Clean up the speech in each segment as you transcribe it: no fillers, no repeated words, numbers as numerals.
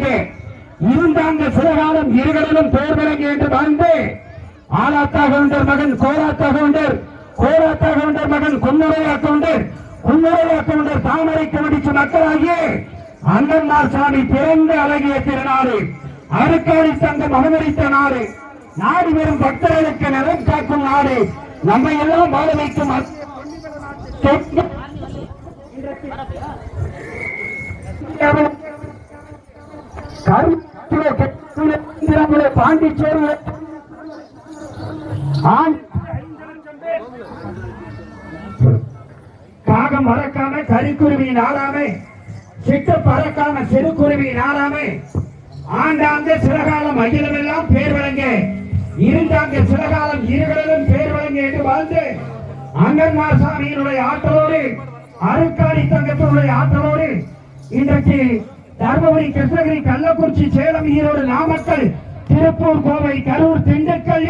விளங்க இருந்தாங்க சில காலம் இருகளிலும் பேர் விளங்க என்று வாழ்ந்து ஆலாத்தா கவுண்டர் மகன் கோலாத்தா கவுண்டர், கோலாத்தா கவுண்டர் மகன் குன்னுரையா கவுண்டர், குன்னுரையா கவுண்டர் தாமரைக்கு முடிச்ச மக்களாகிய அண்ணன்மார் சாமி பிறந்த அழகிய திருநாடு அருக்காடி தங்கம் அனுமதித்த நாடு, நாடு வெறும் பக்தர்களுக்கு நலம் காக்கும் நாடு, நம்மை எல்லாம் வாழ வைக்கும் பாண்டிச்சேரி காகம் மறக்காம கரிக்குருவி நாளாமே, சிட்டு பறக்காம சிறுகுருவி நாளாமே, ஆண்டாங்க சிலகாலம் அகிலமெல்லாம் பேர் வழங்க இருந்தாங்க சிலகாலம் இருகளிலும் பேர் வழங்க என்று வாழ்ந்து அங்கன்மார் சாமியினுடைய ஆற்றலோடு அருக்காடி தங்கத்தினுடைய ஆற்றலோடு இன்றைக்கு தர்மபுரி, கிருஷ்ணகிரி, கள்ளக்குறிச்சி, சேலம், ஈரோடு, நாமக்கல், திருப்பூர், கோவை, கரூர், திண்டுக்கல்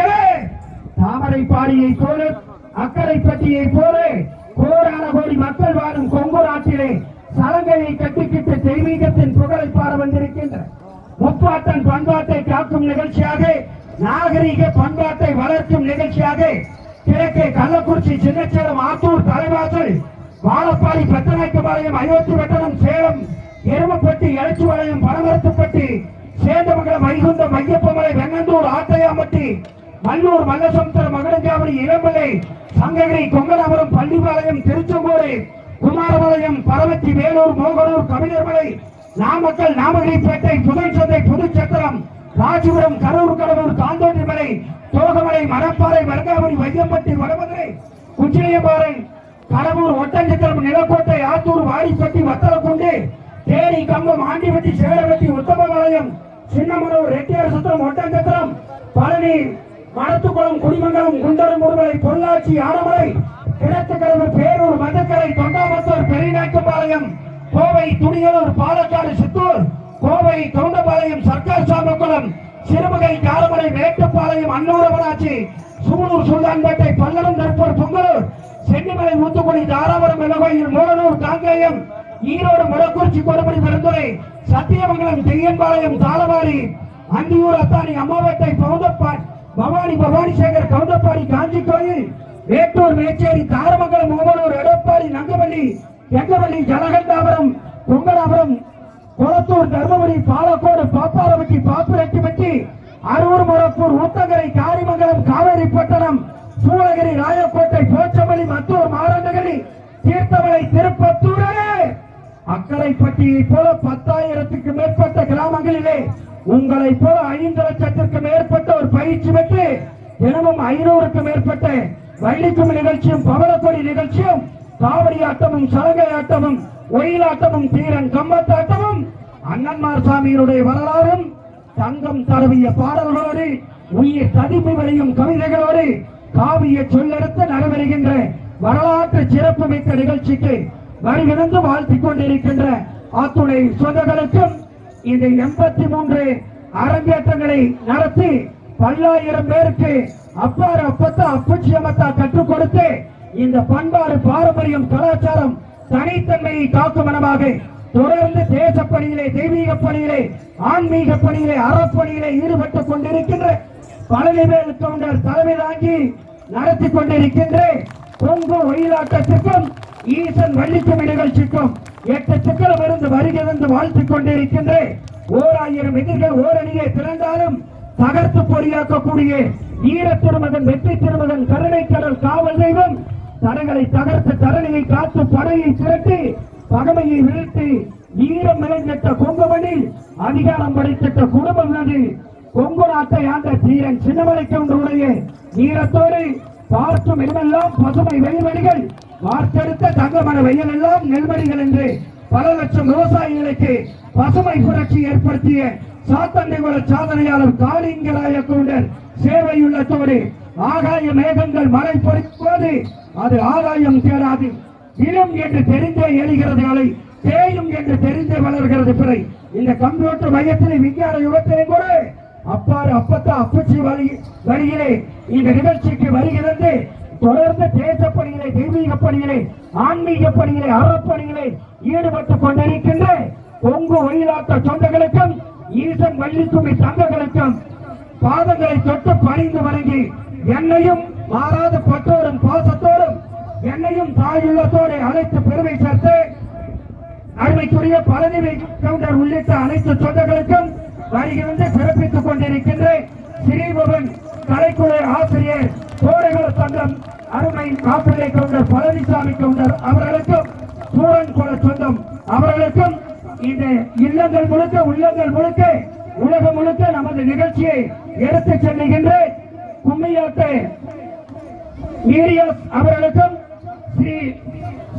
தாமரை பாடியை போல அக்கரைப்பட்டியை போல கோடான கோடி மக்கள் வாழும் கொங்கு நாட்டிலே சலங்கையை கட்டிக்கிட்டு தெய்வீகத்தின் புகழை பாட வந்திருக்கின்ற முப்பாட்டன் பண்பாட்டை காக்கும் நிகழ்ச்சியாக, நாகரீக பண்பாட்டை வளர்க்கும் நிகழ்ச்சியாக கிழக்கே கள்ளக்குறிச்சி, சின்னச்சேலம், ஆத்தூர், தலைவாசல், வாழப்பாடி, பத்தநாயக்கபாளையம், அயோத்தி வட்டணம், சேலம், எருமப்பட்டி, எலச்சுவாளையம், பனமரத்துப்பட்டி, சேந்தமங்கலம், வைகுண்டம், மையப்பமலை, வெங்கந்தூர், ஆட்டையாம்பட்டி, மல்லூர், மல்லசமுத்திரம், மகடஞ்சாவடி, இளம்பிள்ளை, சங்ககிரி, கொங்கனாபுரம், பள்ளிப்பாளையம், திருச்செங்கோடு, குமாரபாளையம், பரவத்தி, வேலூர், மோகனூர், கவிஞர்மலை, நாமக்கல், நாமகிரிப்பேட்டை, புதுச்சந்தை, புதுச்சத்திரம், ராசிபுரம், கரூர், கடலூர், தாந்தோட்டிமலை, தோகமலை, மணப்பாறை, மருங்காவடி, வையம்பட்டி, வடமதுரை, குச்சிலியம்பாறை, கடலூர், ஒட்டஞ்சத்திரம், நிலக்கோட்டை, ஆத்தூர், வாடிப்பட்டி, வத்தலக்குண்டு, தேனி, கம்பம், ஆண்டிப்பட்டி, சேலவட்டி, உத்தமபாளையம், சின்னமனூர், ரெட்டியார் சுத்திரம், ஒட்டஞ்சத்திரம், பழனி, மணத்துக்குளம், குடிமங்கலம், குண்டரம், முருகலை, பொள்ளாச்சி, ஆனமலை, கிழத்துக்கடவு, பேரூர், மதக்கரை, தொண்டாமத்தூர், பெரியநாயக்கம்பாளையம், கோவை, துணியலூர், பாலக்காடு, சித்தூர், கோவை, கவுண்டபாளையம், சர்க்கார் சாமக்குளம், சிறுமுகை, காரமலை, மேட்டுப்பாளையம், அன்னூரவனாச்சி, சூலூர், சுல்தான்பேட்டை, பல்லடம், நற்பூர், பொங்கலூர், சென்னிமலை, ஊத்துக்குடி, தாராபுரம், வெள்ளகோயில், மூலனூர், காங்கேயம், ஈரோடு, முடக்குறிச்சி, கொடுமுடி, பெருந்துறை, சத்தியமங்கலம், தெய்யம்பாளையம், தாளவாடி, அந்தியூர், அத்தானி, அம்மாவேட்டை, பவுந்தப்பாடி, பவானி, பவானிசேகர், கவுந்தப்பாடி, காஞ்சி கோயில், வேட்டூர், மேச்சேரி, தாரமங்கலம், ஓமலூர், எடப்பாடி, நங்கவள்ளி, எங்கவள்ளி, ஜலகண்டாபுரம், கொங்கனாபுரம், கொளத்தூர், தர்மபுரி, பாலக்கோடு, பாப்பாரப்பட்டி, பாப்பிரெட்டிப்பட்டி, அரூர், மொரப்பூர், ஊத்தங்கரை, காரிமங்கலம், காவேரிப்பட்டணம், சூளகிரி, ராயக்கோட்டை, போச்சமல்லி, மத்தூர், மாரண்டகிரி, தீர்த்தமலை, திருப்பத்தூர், அக்கரைப்பட்டியை போல 10,000க்கு மேற்பட்ட கிராமங்களிலே உங்களை போல 5 லட்சத்திற்கு மேற்பட்ட ஒரு பயிற்சி பெற்று தினமும் 500க்கு மேற்பட்ட வள்ளிக்கும்மி நிகழ்ச்சியும், பவளக்கொடி நிகழ்ச்சியும், காவடி ஆட்டமும், சலங்கை ஆட்டமும், ஒயிலாட்டமும், தீரன் கம்பத்தாட்டமும், அண்ணன்மார் சாமியினுடைய வரலாறும், தங்கம் தடவிய பாடல்களோடு, உயிர் ததிப்பு விளையும் கவிதைகளோடு காவிய சொல்லெடுத்து நடைபெறுகின்ற வரலாற்று சிறப்பு மிக்க நிகழ்ச்சிக்கு வருகிறது வாழ்த்திக் கொண்டிருக்கின்ற அத்துணை சொந்தங்களுக்கும் இந்த 83 அரங்கேற்றங்களை நடத்தி 10,000 பேருக்கு அப்பாறு, அப்பத்தா, அப்பச்சி, அம்மத்தா கற்றுக் கொடுத்து இந்த பண்பாடு, பாரம்பரியம், கலாச்சாரம், தனித்தன்மையை காக்கும் மனமாக தொடர்ந்து தேசப்பணியிலே, தெய்வீக பணியிலே, ஆன்மீக பணியிலே, அறப்பணியிலே ஈடுபட்டுக் கொண்டிருக்கின்ற பழனிவேல் கவுண்டர் தலைமை தாங்கி நடத்தி கொண்டிருக்கின்ற கொங்கு ஒயிலாட்டத்திற்கும், ஈசன் வள்ளிக்கும்மி நிகழ்ச்சிக்கும் 8 சிக்கலம் இருந்து வருகிறது வாழ்த்திக் கொண்டிருக்கின்ற 1000 எதிர்கள் ஓரணியை திரண்டாலும் தகர்த்து பொறியாக்கக்கூடிய ஈர திருமகன், வெற்றி திருமகன், கருணை கடல் காவல் தெய்வம், தடங்களை தகர்த்து தரணியை காத்து படையை திரட்டி பகமையை வீழ்த்தி ஈரம் நிலைநிற்ற கொங்குமணில் அதிகாரம் படைத்திட்ட குடும்பம் நதி கொங்கு நாட்டை ஆண்ட தீரன் சின்னமலை கவுண்டருடைய ஈரத்தோடு பார்க்கும் இடமெல்லாம் பசுமை வெயில்மணிகள், வார்த்தெடுத்த தங்கமன வெயில் எல்லாம் நெல்மணிகள் என்று பல லட்சம் விவசாயிகளுக்கு பசுமை புரட்சி ஏற்படுத்திய சாத்தன்னைகுல சாதனையாளர் காளிங்கராய கவுண்டர் சேவையுள்ளத்தோடு ஆகாய மேகங்கள் மழை பொழிப்போது அது ஆகாயம் தேடாது, இளம் என்று தெரிந்தே எழுகிறது அலை, தேயும் என்று தெரிந்தே வளர்கிறது பிறை. இந்த கம்ப்யூட்டர் மையத்திலே விஞ்ஞான யுகத்திலே கூட அப்பாறு, அப்பத்தா, அப்பச்சி வழியிலே இந்த நிகழ்ச்சிக்கு வருகிறது. தொடர்ந்து தேசப்பணியிலே, தெய்வீக பணியிலே, ஆன்மீக பணியிலே, அறப்பணியிலே ஈடுபட்டுக் கொண்டிருக்கின்ற கொங்கு ஒயிலாட்ட சொந்தங்களுக்கும் ஈசன் வள்ளிக்குமி தங்கங்களுக்கும் பாதங்களை தொட்டு பணிந்து வணங்கி என்னையும் மாறாத பற்றோடும் பாசத்தோடும் என்னையும் தாயுள்ளத்தோடு அழைத்து பெருமை சேர்த்து அருமைக்குரிய பழனி கவுண்டர் உள்ளிட்ட அனைத்து சொந்தங்களுக்கும் வருகிறது சிறப்பித்துக் கொண்டிருக்கின்ற ஸ்ரீபவன் கலைக்குழு ஆசிரியர் கோடைகள சங்கம் அருமை மாப்பிள்ளை கவுண்டர் பழனிசாமி கவுண்டர் அவர்களுக்கும் சூரன் குல சொந்தம் அவர்களுக்கும் இந்த இல்லங்கள் முழுக்க உள்ளங்கள் முழுக்க உலகம் முழுக்க நமது நிகழ்ச்சியை எடுத்துச் செல்லுகின்ற கும்மியாட்டை மீரியாஸ் அவர்களுக்கும் ஸ்ரீ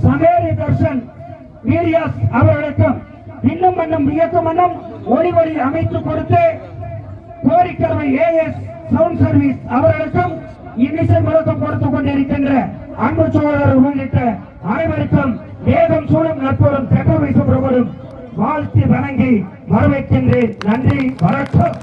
சமேரி தர்ஷன் மீரியாஸ் அவர்களுக்கும் இன்னும் மன்னம் வியக்கும் மன்னம் ஒளிவழி அமைத்து கொடுத்து கோரிக்கரவை ஏஎஸ் சவுண்ட் சர்வீஸ் அவர்களுக்கும் இன்னிசை முழக்கம் கொடுத்துக் கொண்டிருக்கின்ற அன்பு சோழர் உள்ளிட்ட அனைவருக்கும் வேகம் சூழும் நட்போரும் தெற்கவை சுப்பிரமணியம் வாழ்த்தி வணங்கி வரவேற்கின்றேன். நன்றி, வணக்கம்.